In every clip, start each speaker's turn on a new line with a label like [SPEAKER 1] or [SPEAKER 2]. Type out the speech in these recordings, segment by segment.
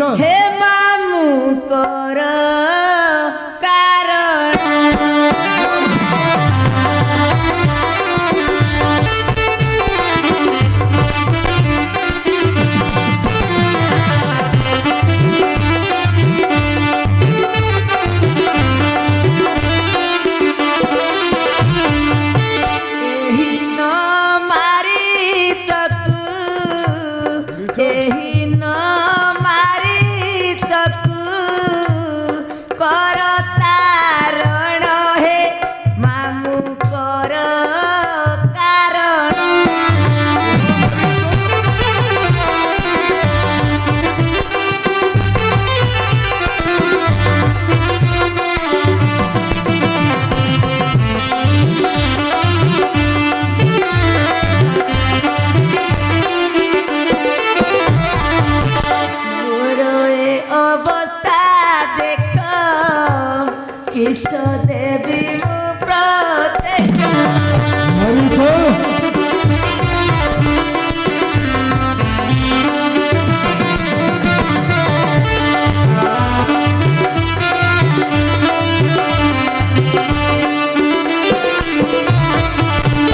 [SPEAKER 1] हे मामू कर कारण किस देवी प्रत्येक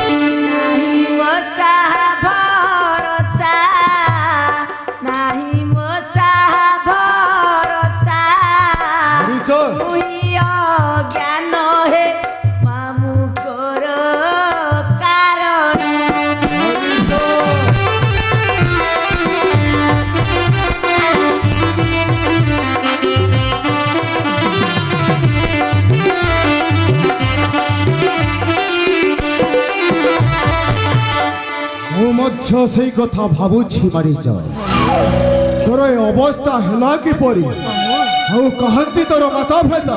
[SPEAKER 1] नहीं मोसा भरोसा नहीं मोसा भरोसा ज्ञान हे मामू कर कारण
[SPEAKER 2] मध्य से कथा भावुछि मारीच तोर अवस्था है किपरि कहती तोर माता भ्राता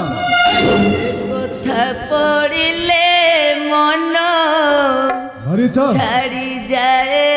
[SPEAKER 1] कथा पड़िले मन
[SPEAKER 2] मारीच
[SPEAKER 1] छाड़ी जाए